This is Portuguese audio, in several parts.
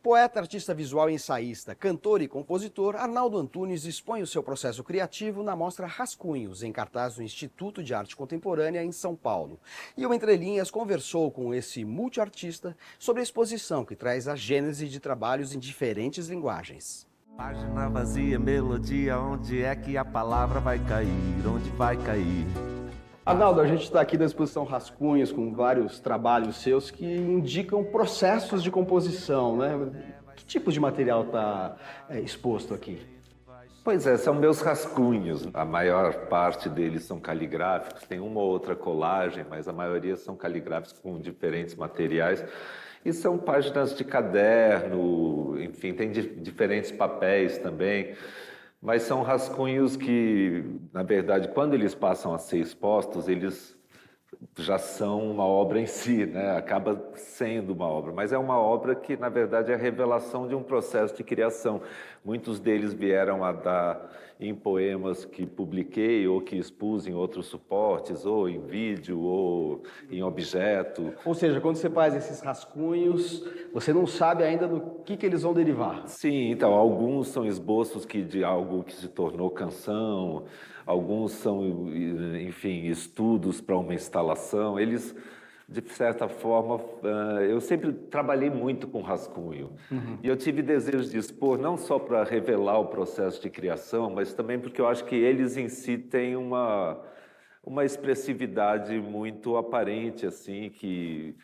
Poeta, artista visual e ensaísta, cantor e compositor, Arnaldo Antunes expõe o seu processo criativo na mostra Rascunhos, em cartaz do Instituto de Arte Contemporânea, em São Paulo. E o Entre Linhas conversou com esse multiartista sobre a exposição que traz a gênese de trabalhos em diferentes linguagens. Página vazia, melodia, onde é que a palavra vai cair? Onde vai cair? Arnaldo, a gente está aqui na exposição Rascunhos com vários trabalhos seus que indicam processos de composição, né? Que tipo de material está exposto aqui? Pois é, são meus rascunhos. A maior parte deles são caligráficos, tem uma ou outra colagem, mas a maioria são caligráficos com diferentes materiais. E são páginas de caderno, enfim, tem diferentes papéis também. Mas são rascunhos que, na verdade, quando eles passam a ser expostos, eles já são uma obra em si, né? Acaba sendo uma obra, mas é uma obra que, na verdade, é a revelação de um processo de criação. Muitos deles vieram a dar em poemas que publiquei ou que expus em outros suportes, ou em vídeo, ou em objeto. Ou seja, quando você faz esses rascunhos, você não sabe ainda do que eles vão derivar. Sim, então, alguns são esboços de algo que se tornou canção, alguns são, enfim, estudos para uma instalação. Eles, de certa forma, eu sempre trabalhei muito com rascunho. E eu tive desejo de expor não só para revelar o processo de criação, mas também porque eu acho que eles em si têm uma expressividade muito aparente, assim, que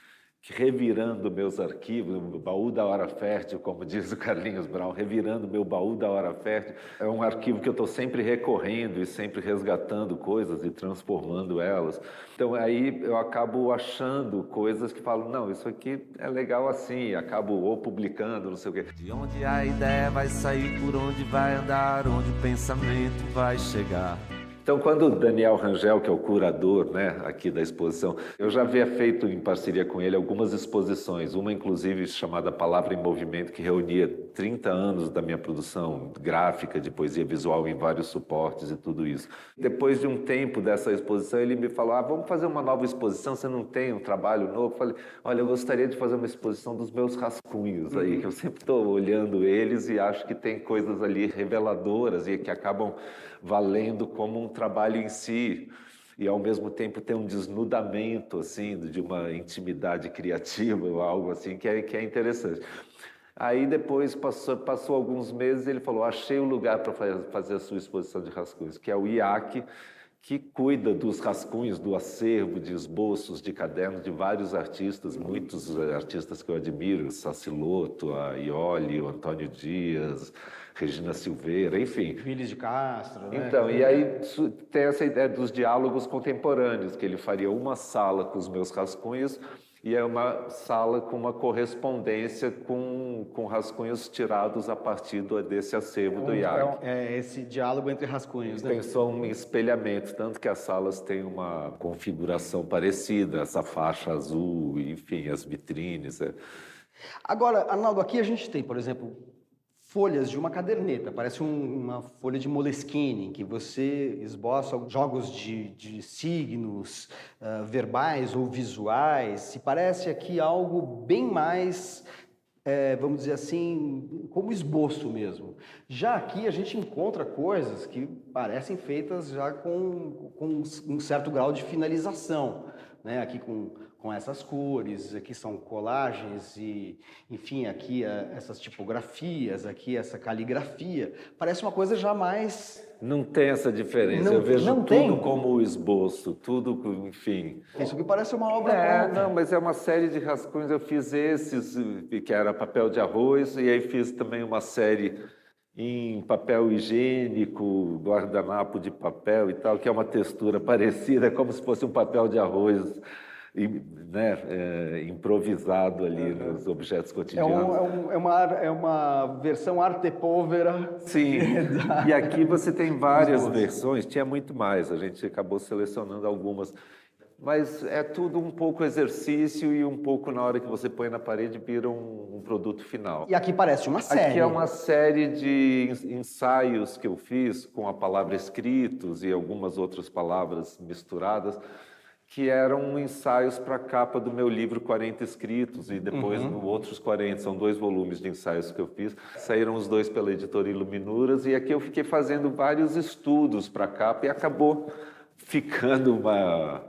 revirando meus arquivos, o baú da hora fértil, como diz o Carlinhos Brown, revirando meu baú da hora fértil. É um arquivo que eu estou sempre recorrendo e sempre resgatando coisas e transformando elas. Então aí eu acabo achando coisas que falo, não, isso aqui é legal assim, e acabo ou publicando, não sei o quê. De onde a ideia vai sair, por onde vai andar, onde o pensamento vai chegar. Então, quando o Daniel Rangel, que é o curador, né, aqui da exposição, eu já havia feito em parceria com ele algumas exposições, uma inclusive chamada Palavra em Movimento, que reunia 30 anos da minha produção gráfica de poesia visual em vários suportes e tudo isso. Depois de um tempo dessa exposição, ele me falou, vamos fazer uma nova exposição, você não tem um trabalho novo? Eu falei, olha, eu gostaria de fazer uma exposição dos meus rascunhos aí, que eu sempre estou olhando eles e acho que tem coisas ali reveladoras e que acabam valendo como um trabalho em si e ao mesmo tempo tem um desnudamento assim de uma intimidade criativa ou algo assim que é interessante. Aí depois passou alguns meses, ele falou, achei o lugar para fazer a sua exposição de rascunhos, que é o IAC, que cuida dos rascunhos, do acervo de esboços, de cadernos de vários artistas, muitos artistas que eu admiro, Saciloto, a Ioli, o Antônio Dias, Regina Silveira, enfim. Willis de Castro, né? Então, e aí tem essa ideia dos diálogos contemporâneos, que ele faria uma sala com os meus rascunhos e é uma sala com uma correspondência com rascunhos tirados a partir desse acervo do IAC. É esse diálogo entre rascunhos, né? Pensou um espelhamento, tanto que as salas têm uma configuração parecida, essa faixa azul, enfim, as vitrines. Agora, Arnaldo, aqui a gente tem, por exemplo, folhas de uma caderneta, parece uma folha de Moleskine, em que você esboça jogos de signos verbais ou visuais, e parece aqui algo bem mais, vamos dizer assim, como esboço mesmo. Já aqui a gente encontra coisas que parecem feitas já com um certo grau de finalização, né? Aqui com essas cores, aqui são colagens e, enfim, aqui essas tipografias, aqui essa caligrafia. Parece uma coisa já mais... Não tem essa diferença, eu vejo tudo como esboço, tudo, enfim... Isso aqui parece uma obra pronta. Não, mas é uma série de rascunhos, eu fiz esses, que era papel de arroz, e aí fiz também uma série em papel higiênico, guardanapo de papel e tal, que é uma textura parecida, como se fosse um papel de arroz, né, improvisado ali nos objetos cotidianos. É uma versão arte povera. Sim, e aqui você tem várias versões, tinha muito mais, a gente acabou selecionando algumas. Mas é tudo um pouco exercício e um pouco na hora que você põe na parede vira um produto final. E aqui parece uma série. Aqui é uma série de ensaios que eu fiz com a palavra escritos e algumas outras palavras misturadas, que eram ensaios para a capa do meu livro 40 Escritos, e depois no Outros 40, são 2 volumes de ensaios que eu fiz. Saíram os 2 pela editora Iluminuras, e aqui eu fiquei fazendo vários estudos para a capa, e acabou ficando uma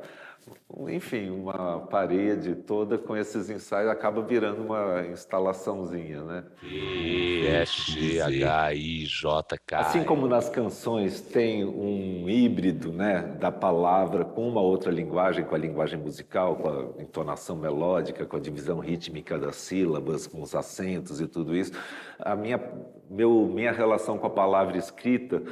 parede toda com esses ensaios, acaba virando uma instalaçãozinha, né? ESGHIJK. Assim como nas canções tem um híbrido, né, da palavra com uma outra linguagem, com a linguagem musical, com a entonação melódica, com a divisão rítmica das sílabas, com os acentos e tudo isso, a minha relação com a palavra escrita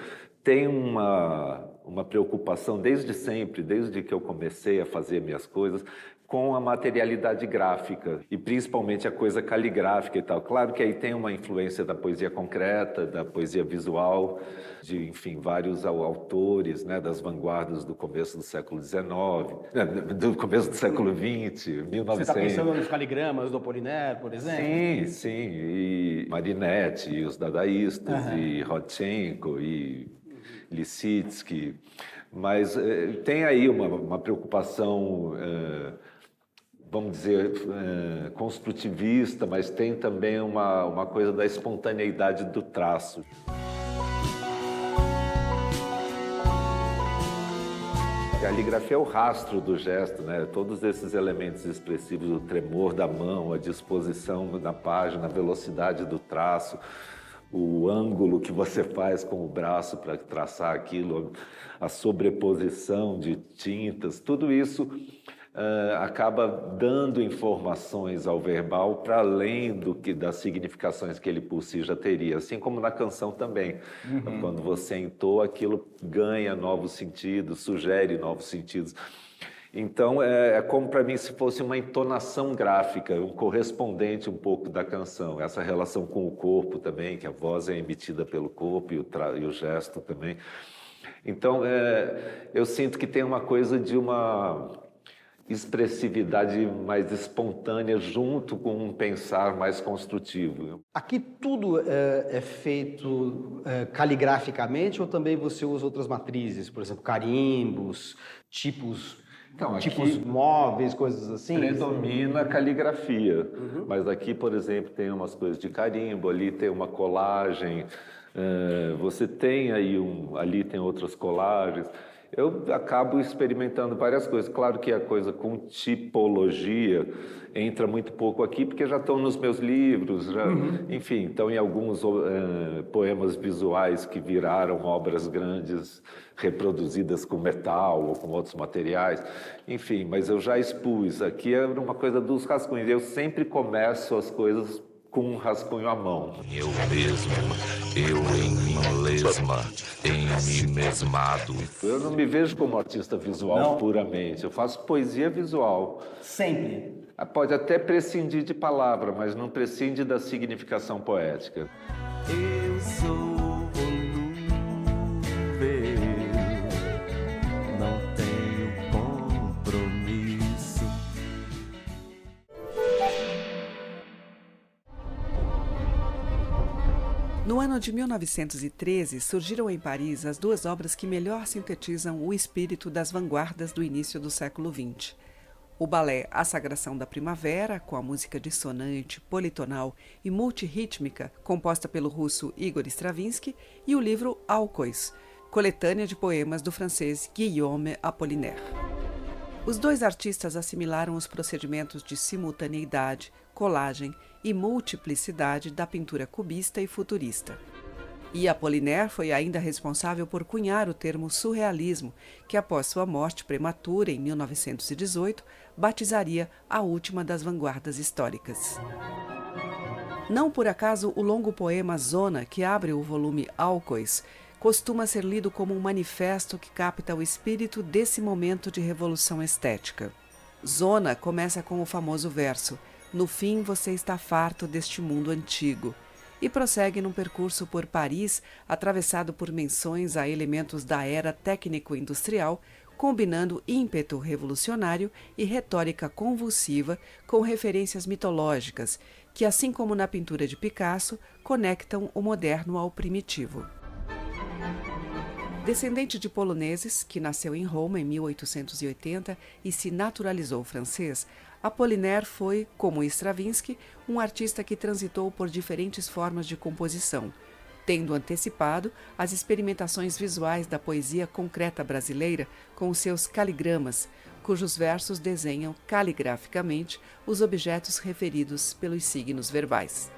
tem uma preocupação desde sempre, desde que eu comecei a fazer minhas coisas, com a materialidade gráfica e principalmente a coisa caligráfica e tal. Claro que aí tem uma influência da poesia concreta, da poesia visual, de, enfim, vários autores, né, das vanguardas do começo do século XIX, do começo do século XX, 1900. Você está pensando nos caligramas do Apollinaire, por exemplo? Sim, e Marinetti, e os dadaístas, e Rodchenko, e Lissitzky, mas tem aí uma preocupação, vamos dizer, construtivista, mas tem também uma coisa da espontaneidade do traço. A caligrafia é o rastro do gesto, né? Todos esses elementos expressivos, o tremor da mão, a disposição da página, a velocidade do traço, o ângulo que você faz com o braço para traçar aquilo, a sobreposição de tintas, tudo isso acaba dando informações ao verbal para além das significações que ele por si já teria, assim como na canção também. Quando você entoa, aquilo ganha novos sentidos, sugere novos sentidos. Então, é como para mim se fosse uma entonação gráfica, um correspondente um pouco da canção. Essa relação com o corpo também, que a voz é emitida pelo corpo e o gesto também. Então, eu sinto que tem uma coisa de uma expressividade mais espontânea junto com um pensar mais construtivo. Aqui tudo é feito caligraficamente ou também você usa outras matrizes, por exemplo, carimbos, tipos móveis, coisas assim? Predomina a caligrafia, mas aqui, por exemplo, tem umas coisas de carimbo, ali tem uma colagem, você tem aí ali tem outras colagens. Eu acabo experimentando várias coisas. Claro que a coisa com tipologia entra muito pouco aqui, porque já estão nos meus livros, enfim, estão em alguns poemas visuais que viraram obras grandes, reproduzidas com metal ou com outros materiais. Enfim, mas eu já expus. Aqui é uma coisa dos rascunhos. Eu sempre começo as coisas com um rascunho à mão. Eu mesmo, eu em mim mesma, em mim mesmado. Eu não me vejo como artista visual puramente. Eu faço poesia visual. Sempre? Pode até prescindir de palavra, mas não prescinde da significação poética. Eu sou volúvel, não tenho compromisso. No ano de 1913, surgiram em Paris as 2 obras que melhor sintetizam o espírito das vanguardas do início do século XX. O balé A Sagração da Primavera, com a música dissonante, politonal e multirrítmica, composta pelo russo Igor Stravinsky, e o livro Alcois, coletânea de poemas do francês Guillaume Apollinaire. Os 2 artistas assimilaram os procedimentos de simultaneidade, colagem e multiplicidade da pintura cubista e futurista. E Apollinaire foi ainda responsável por cunhar o termo surrealismo, que após sua morte prematura em 1918, batizaria a última das vanguardas históricas. Não por acaso o longo poema Zona, que abre o volume Alcois, costuma ser lido como um manifesto que capta o espírito desse momento de revolução estética. Zona começa com o famoso verso: "No fim você está farto deste mundo antigo", e prossegue num percurso por Paris, atravessado por menções a elementos da era técnico-industrial, combinando ímpeto revolucionário e retórica convulsiva com referências mitológicas, que, assim como na pintura de Picasso, conectam o moderno ao primitivo. Descendente de poloneses, que nasceu em Roma em 1880 e se naturalizou francês, Apollinaire foi, como Stravinsky, um artista que transitou por diferentes formas de composição, tendo antecipado as experimentações visuais da poesia concreta brasileira com seus caligramas, cujos versos desenham caligraficamente os objetos referidos pelos signos verbais.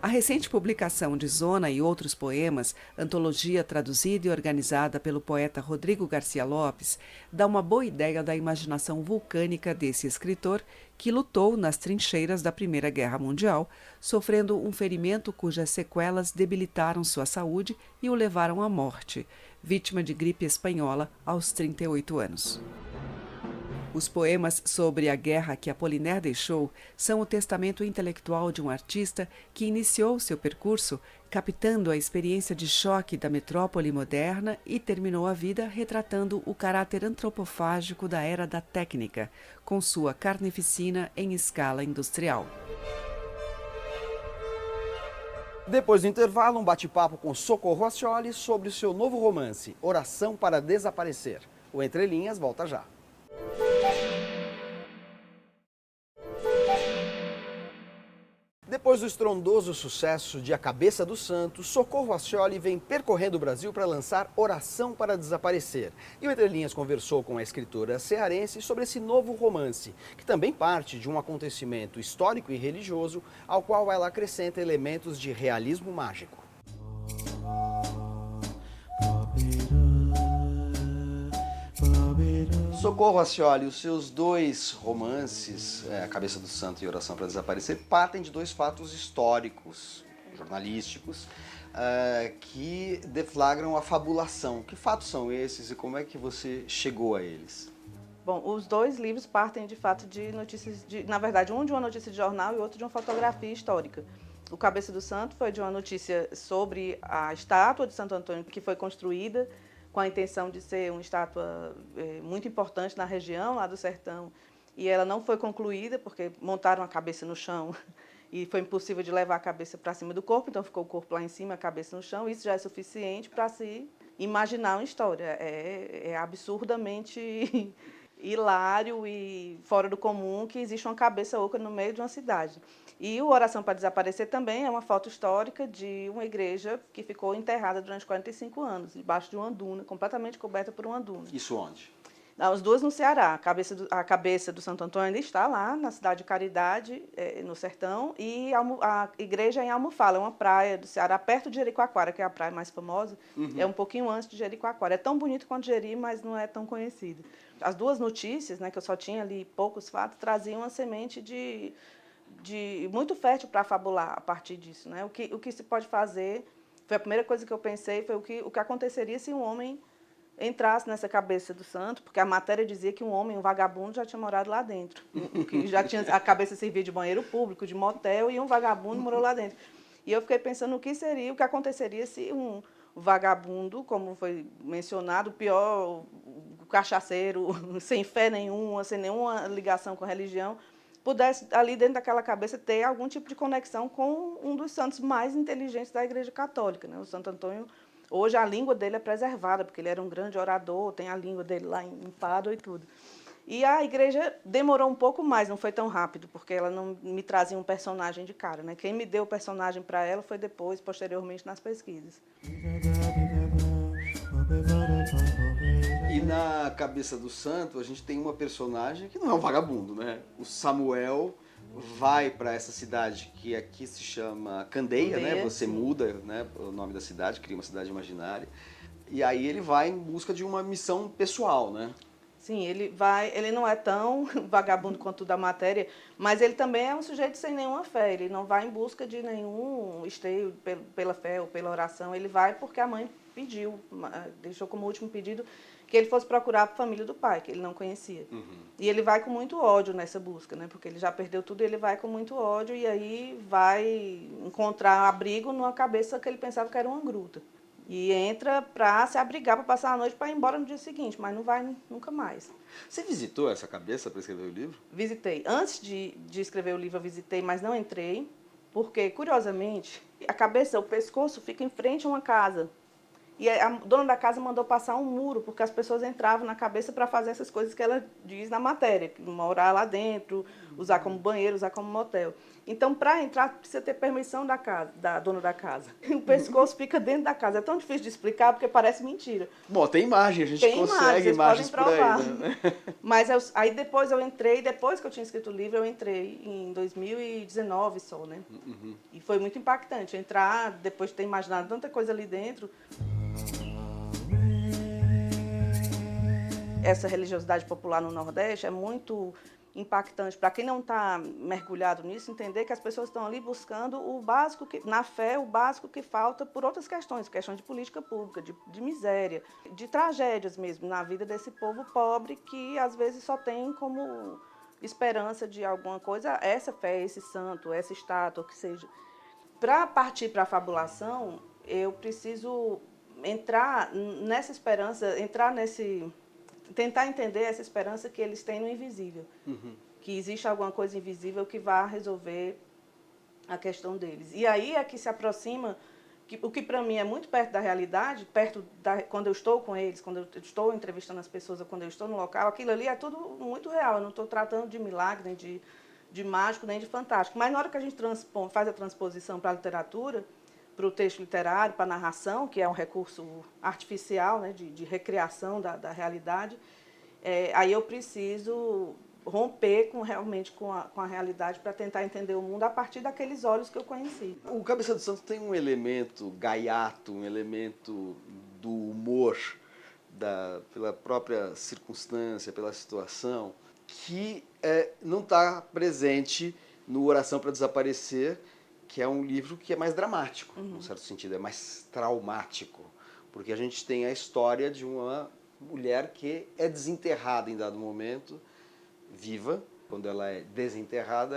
A recente publicação de Zona e Outros Poemas, antologia traduzida e organizada pelo poeta Rodrigo Garcia Lopes, dá uma boa ideia da imaginação vulcânica desse escritor que lutou nas trincheiras da Primeira Guerra Mundial, sofrendo um ferimento cujas sequelas debilitaram sua saúde e o levaram à morte, vítima de gripe espanhola aos 38 anos. Os poemas sobre a guerra que Apollinaire deixou são o testamento intelectual de um artista que iniciou seu percurso captando a experiência de choque da metrópole moderna e terminou a vida retratando o caráter antropofágico da era da técnica, com sua carnificina em escala industrial. Depois do intervalo, um bate-papo com Socorro Ascioli sobre o seu novo romance, Oração para Desaparecer. O Entre Linhas volta já. Depois do estrondoso sucesso de A Cabeça do Santo, Socorro Ascioli vem percorrendo o Brasil para lançar Oração para Desaparecer. E o Entre Linhas conversou com a escritora cearense sobre esse novo romance, que também parte de um acontecimento histórico e religioso, ao qual ela acrescenta elementos de realismo mágico. Socorro Ascioli, os seus dois romances, A Cabeça do Santo e Oração para Desaparecer, partem de dois fatos históricos, jornalísticos, que deflagram a fabulação. Que fatos são esses e como é que você chegou a eles? Bom, os dois livros partem de fato de notícias, na verdade, um de uma notícia de jornal e outro de uma fotografia histórica. O Cabeça do Santo foi de uma notícia sobre a estátua de Santo Antônio que foi construída com a intenção de ser uma estátua muito importante na região, lá do sertão, e ela não foi concluída porque montaram a cabeça no chão e foi impossível de levar a cabeça para cima do corpo, então ficou o corpo lá em cima, a cabeça no chão. Isso já é suficiente para se imaginar uma história. É absurdamente hilário e fora do comum que existe uma cabeça oca no meio de uma cidade. E o Oração para Desaparecer também é uma foto histórica de uma igreja que ficou enterrada durante 45 anos, debaixo de uma duna, completamente coberta por uma duna. Isso onde? As duas no Ceará. A cabeça do Santo Antônio ainda está lá, na cidade de Caridade, no sertão, e a igreja é em Almofala, é uma praia do Ceará, perto de Jericoacoara, que é a praia mais famosa. É um pouquinho antes de Jericoacoara. É tão bonito quanto Jeri, mas não é tão conhecido. As duas notícias, né, que eu só tinha ali poucos fatos, traziam uma semente de muito fértil para fabular a partir disso, né? O que se pode fazer, foi a primeira coisa que eu pensei, foi o que aconteceria se um homem entrasse nessa cabeça do santo, porque a matéria dizia que um homem, um vagabundo, já tinha morado lá dentro. Que já tinha, a cabeça servia de banheiro público, de motel, e um vagabundo morou lá dentro. E eu fiquei pensando o que aconteceria se um vagabundo, como foi mencionado, o pior, o cachaceiro, sem fé nenhuma, sem nenhuma ligação com a religião, pudesse, ali dentro daquela cabeça, ter algum tipo de conexão com um dos santos mais inteligentes da Igreja Católica, né? O Santo Antônio, hoje a língua dele é preservada, porque ele era um grande orador, tem a língua dele lá em Pádua e tudo. E a igreja demorou um pouco mais, não foi tão rápido, porque ela não me trazia um personagem de cara, né? Quem me deu o personagem para ela foi depois, posteriormente, nas pesquisas. E na Cabeça do Santo, a gente tem uma personagem que não é um vagabundo, né? O Samuel vai para essa cidade que aqui se chama Candeia, né? Você muda, né, o nome da cidade, cria uma cidade imaginária. E aí ele vai em busca de uma missão pessoal, né? Sim, ele não é tão vagabundo quanto o da matéria, mas ele também é um sujeito sem nenhuma fé. Ele não vai em busca de nenhum esteio pela fé ou pela oração. Ele vai porque a mãe pediu, deixou como último pedido que ele fosse procurar a família do pai, que ele não conhecia. E ele vai com muito ódio nessa busca, né? Porque ele já perdeu tudo e ele vai com muito ódio e aí vai encontrar abrigo numa cabeça que ele pensava que era uma gruta. E entra para se abrigar, para passar a noite, para ir embora no dia seguinte, mas não vai nunca mais. Você visitou essa cabeça para escrever o livro? Visitei. Antes de escrever o livro, eu visitei, mas não entrei, porque, curiosamente, a cabeça, o pescoço fica em frente a uma casa. E a dona da casa mandou passar um muro, porque as pessoas entravam na cabeça para fazer essas coisas que ela diz na matéria, morar lá dentro, usar como banheiro, usar como motel. Então, para entrar, precisa ter permissão da casa, da dona da casa. O pescoço fica dentro da casa. É tão difícil de explicar, porque parece mentira. Bom, tem imagem, a gente Tem consegue vocês imagens podem por provar. aí, né? Mas aí depois eu entrei, depois que eu tinha escrito o livro, eu entrei em 2019 só, né? E foi muito impactante entrar, depois de ter imaginado tanta coisa ali dentro. Essa religiosidade popular no Nordeste é muito impactante para quem não está mergulhado nisso, entender que as pessoas estão ali buscando o básico, na fé, o básico que falta por outras questões de política pública, de miséria, de tragédias mesmo na vida desse povo pobre que às vezes só tem como esperança de alguma coisa essa fé, esse santo, essa estátua, o que seja. Para partir para a fabulação, eu preciso entrar nessa esperança, tentar entender essa esperança que eles têm no invisível. Que existe alguma coisa invisível que vá resolver a questão deles. E aí é que se aproxima, o que para mim é muito perto da realidade, quando eu estou com eles, quando eu estou entrevistando as pessoas, ou quando eu estou no local, aquilo ali é tudo muito real. Eu não estou tratando de milagre, nem de mágico, nem de fantástico. Mas na hora que a gente faz a transposição para a literatura, para o texto literário, para a narração, que é um recurso artificial, né, de recriação da realidade, aí eu preciso romper realmente com a realidade para tentar entender o mundo a partir daqueles olhos que eu conheci. O Cabeça do Santo tem um elemento gaiato, um elemento do humor, pela própria circunstância, pela situação, que não está presente no Oração para Desaparecer, que é um livro que é mais dramático, num certo sentido, é mais traumático, porque a gente tem a história de uma mulher que é desenterrada em dado momento, viva. Quando ela é desenterrada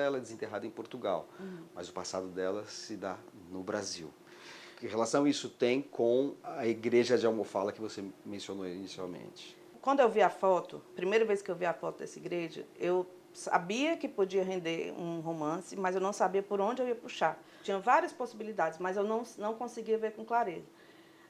em Portugal, mas o passado dela se dá no Brasil. Que relação isso tem com a igreja de Almofala que você mencionou inicialmente? Quando eu vi a foto, primeira vez que eu vi a foto dessa igreja, eu sabia que podia render um romance, mas eu não sabia por onde eu ia puxar. Tinha várias possibilidades, mas eu não conseguia ver com clareza.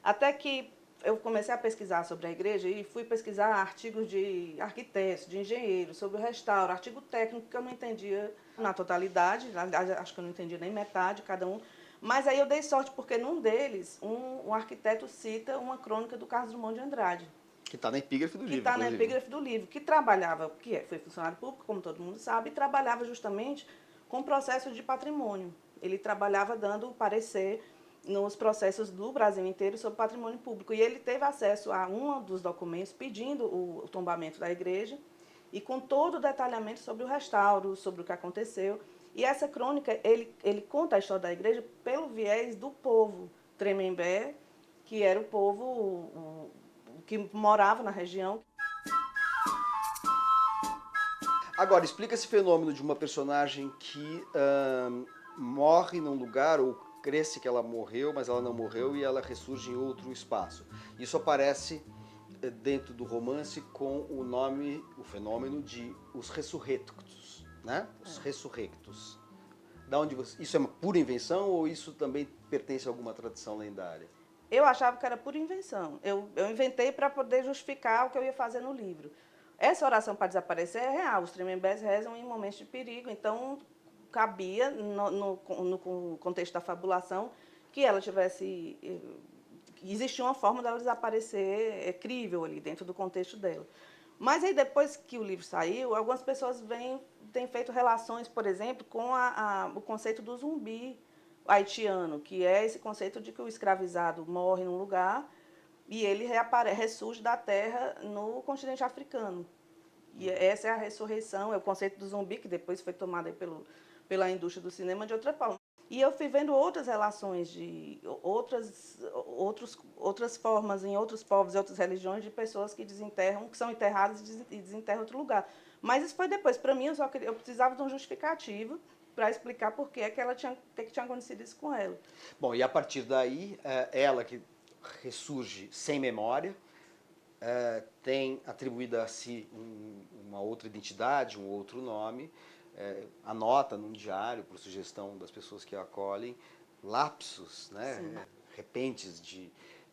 Até que eu comecei a pesquisar sobre a igreja e fui pesquisar artigos de arquitetos, de engenheiros, sobre o restauro, artigo técnico que eu não entendia na totalidade, acho que eu não entendia nem metade, cada um. Mas aí eu dei sorte porque num deles, um arquiteto cita uma crônica do Carlos Drummond de Andrade. Que está na epígrafe do livro. Que está na epígrafe do livro, que trabalhava, foi funcionário público, como todo mundo sabe, e trabalhava justamente com processos de patrimônio. Ele trabalhava dando parecer nos processos do Brasil inteiro sobre patrimônio público. E ele teve acesso a um dos documentos pedindo o tombamento da igreja e com todo o detalhamento sobre o restauro, sobre o que aconteceu. E essa crônica, ele conta a história da igreja pelo viés do povo Tremembé, que era o povo que morava na região. Agora, explica esse fenômeno de uma personagem que morre num lugar, ou cresce que ela morreu, mas ela não morreu e ela ressurge em outro espaço. Isso aparece dentro do romance com o fenômeno de os ressurrectos, né? Os ressurrectos. Da onde isso é uma pura invenção ou isso também pertence a alguma tradição lendária? Eu achava que era pura invenção. Eu inventei para poder justificar o que eu ia fazer no livro. Essa oração para desaparecer é real. Os Tremembés rezam em momentos de perigo, então cabia, no contexto da fabulação, que ela tivesse... Existia uma forma dela desaparecer crível ali, dentro do contexto dela. Mas aí, depois que o livro saiu, algumas pessoas têm feito relações, por exemplo, com o conceito do zumbi haitiano, que é esse conceito de que o escravizado morre num lugar e ele ressurge da terra no continente africano. E essa é a ressurreição, é o conceito do zumbi, que depois foi tomado aí pela indústria do cinema de outra forma. E eu fui vendo outras relações, outras formas em outros povos e outras religiões de pessoas que desenterram, que são enterradas e desenterram em outro lugar. Mas isso foi depois. Para mim, eu precisava de um justificativo para explicar por que tinha acontecido isso com ela. Bom, e a partir daí, ela que ressurge sem memória, tem atribuída a si uma outra identidade, um outro nome, anota num diário, por sugestão das pessoas que a acolhem, lapsos, né? Repentes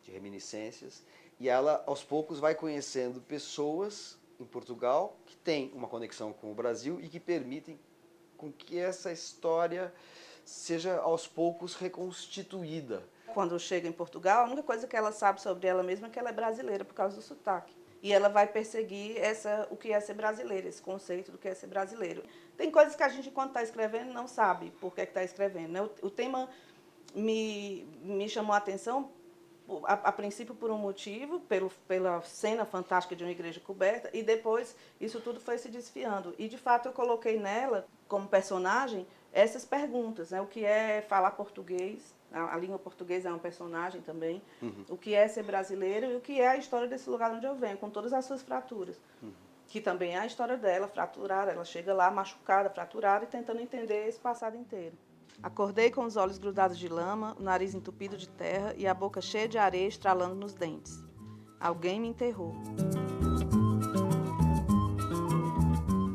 de reminiscências, e ela, aos poucos, vai conhecendo pessoas em Portugal que têm uma conexão com o Brasil e que permitem com que essa história seja, aos poucos, reconstituída. Quando chega em Portugal, a única coisa que ela sabe sobre ela mesma é que ela é brasileira por causa do sotaque. E ela vai perseguir o que é ser brasileiro, esse conceito do que é ser brasileiro. Tem coisas que a gente, enquanto está escrevendo, não sabe por que está escrevendo, né? O tema me chamou a atenção, a princípio por um motivo, pela cena fantástica de uma igreja coberta, e depois isso tudo foi se desfiando. E, de fato, eu coloquei nela, como personagem, essas perguntas, né? O que é falar português, a língua portuguesa é um personagem também, o que é ser brasileiro e o que é a história desse lugar onde eu venho, com todas as suas fraturas, que também é a história dela, fraturada, ela chega lá machucada, fraturada e tentando entender esse passado inteiro. Acordei com os olhos grudados de lama, o nariz entupido de terra e a boca cheia de areia estralando nos dentes. Alguém me enterrou.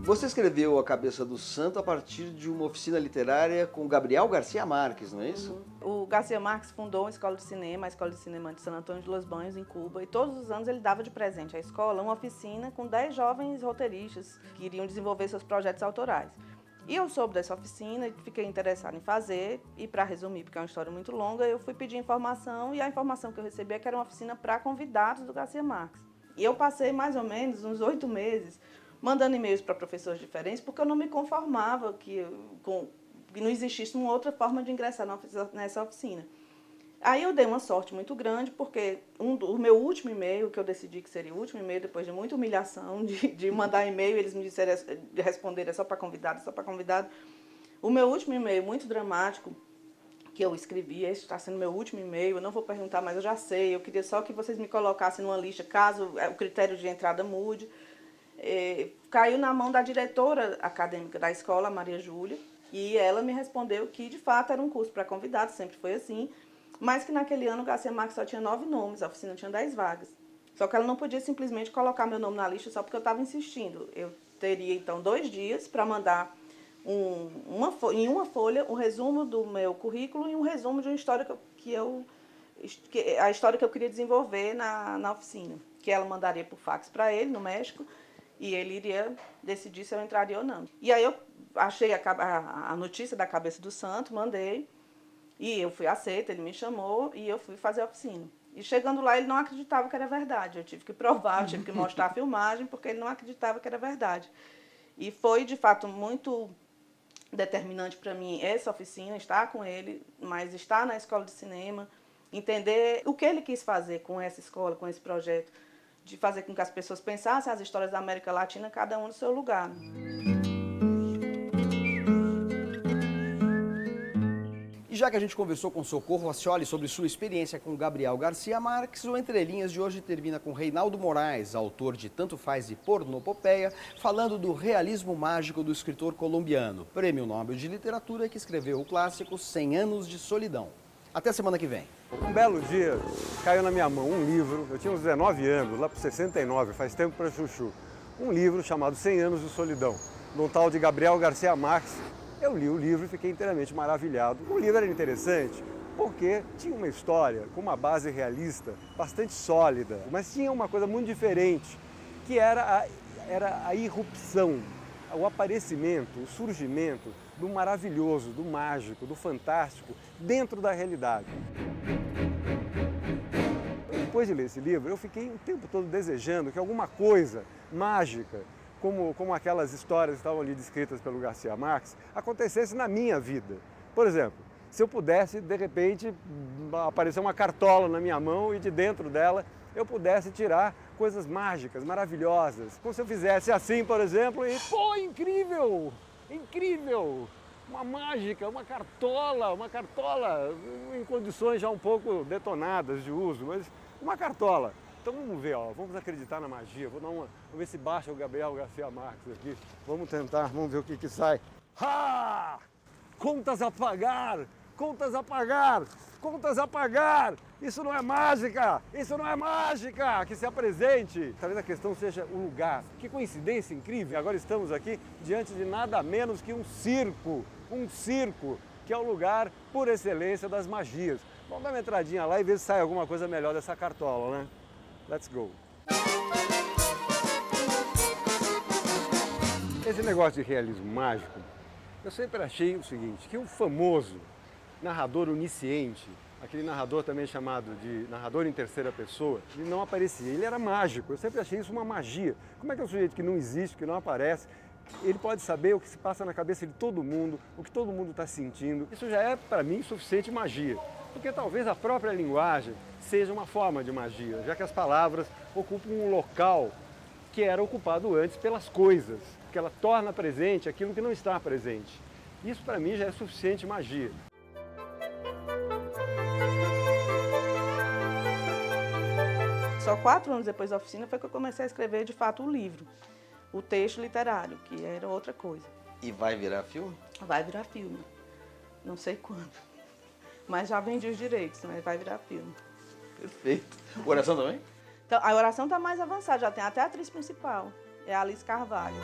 Você escreveu A Cabeça do Santo a partir de uma oficina literária com Gabriel Garcia Marques, não é isso? O Garcia Marques fundou a Escola de Cinema de San Antônio de Los Banhos, em Cuba, e todos os anos ele dava de presente à escola uma oficina com 10 jovens roteiristas que iriam desenvolver seus projetos autorais. E eu soube dessa oficina e fiquei interessada em fazer, e para resumir, porque é uma história muito longa, eu fui pedir informação, e a informação que eu recebi é que era uma oficina para convidados do Garcia Marques. E eu passei mais ou menos uns 8 meses mandando e-mails para professores diferentes, porque eu não me conformava que não existisse uma outra forma de ingressar nessa oficina. Aí eu dei uma sorte muito grande, porque o meu último e-mail, que eu decidi que seria o último e-mail, depois de muita humilhação, de mandar e-mail, eles me disseram de responder, é só para convidado, só para convidado. O meu último e-mail, muito dramático, que eu escrevi, esse está sendo meu último e-mail, eu não vou perguntar, mas eu já sei, eu queria só que vocês me colocassem numa lista, caso o critério de entrada mude. Caiu na mão da diretora acadêmica da escola, Maria Júlia, e ela me respondeu que, de fato, era um curso para convidados, sempre foi assim, mas que naquele ano o Garcia Marques só tinha 9 nomes, a oficina tinha 10 vagas. Só que ela não podia simplesmente colocar meu nome na lista só porque eu estava insistindo. Eu teria, então, 2 dias para mandar em uma folha um resumo do meu currículo e um resumo de uma história a história que eu queria desenvolver na oficina, que ela mandaria por fax para ele, no México, e ele iria decidir se eu entraria ou não. E aí eu achei a notícia da Cabeça do Santo, mandei, e eu fui aceita, ele me chamou e eu fui fazer a oficina. E chegando lá, ele não acreditava que era verdade. Eu tive que provar, eu tive que mostrar a filmagem, porque ele não acreditava que era verdade. E foi, de fato, muito determinante para mim essa oficina, estar com ele, mas estar na escola de cinema, entender o que ele quis fazer com essa escola, com esse projeto, de fazer com que as pessoas pensassem as histórias da América Latina, cada um no seu lugar. E já que a gente conversou com Socorro Lacioli sobre sua experiência com Gabriel Garcia Marques, o Entre Linhas de hoje termina com Reinaldo Moraes, autor de Tanto Faz e Pornopopeia, falando do realismo mágico do escritor colombiano, Prêmio Nobel de Literatura, que escreveu o clássico 100 Anos de Solidão. Até semana que vem. Um belo dia, caiu na minha mão um livro, eu tinha uns 19 anos, lá para 69, faz tempo para chuchu, um livro chamado 100 Anos de Solidão, de um tal de Gabriel Garcia Marques. Eu li o livro e fiquei inteiramente maravilhado. O livro era interessante porque tinha uma história com uma base realista bastante sólida, mas tinha uma coisa muito diferente, que era a irrupção, o aparecimento, o surgimento do maravilhoso, do mágico, do fantástico dentro da realidade. Depois de ler esse livro, eu fiquei o tempo todo desejando que alguma coisa mágica, como aquelas histórias que estavam ali descritas pelo Garcia Marques, acontecesse na minha vida. Por exemplo, se eu pudesse, de repente, aparecer uma cartola na minha mão e de dentro dela eu pudesse tirar coisas mágicas, maravilhosas. Como se eu fizesse assim, por exemplo, e, pô, incrível! Incrível! Uma mágica, uma cartola em condições já um pouco detonadas de uso, mas uma cartola. Então vamos ver, ó, vamos acreditar na magia, vamos ver se baixa o Gabriel Garcia Marques aqui. Vamos tentar, vamos ver o que sai. Ha! Contas a pagar! Contas a pagar! Contas a pagar! Isso não é mágica! Isso não é mágica! Que se apresente! Talvez a questão seja o lugar. Que coincidência incrível! Agora estamos aqui diante de nada menos que um circo. Um circo, que é o lugar por excelência das magias. Vamos dar uma entradinha lá e ver se sai alguma coisa melhor dessa cartola, né? Let's go! Esse negócio de realismo mágico, eu sempre achei o seguinte, que o famoso narrador onisciente, aquele narrador também chamado de narrador em terceira pessoa, ele não aparecia, ele era mágico, eu sempre achei isso uma magia. Como é que é um sujeito que não existe, que não aparece, ele pode saber o que se passa na cabeça de todo mundo, o que todo mundo está sentindo? Isso já é, para mim, suficiente magia. Porque talvez a própria linguagem seja uma forma de magia, já que as palavras ocupam um local que era ocupado antes pelas coisas, que ela torna presente aquilo que não está presente. Isso para mim já é suficiente magia. Só 4 anos depois da oficina foi que eu comecei a escrever de fato o livro, o texto literário, que era outra coisa. E vai virar filme? Vai virar filme, não sei quando, mas já vendi os direitos, mas vai virar filme. Perfeito. Oração também? Então, a oração está mais avançada, já tem até a atriz principal, é a Alice Carvalho.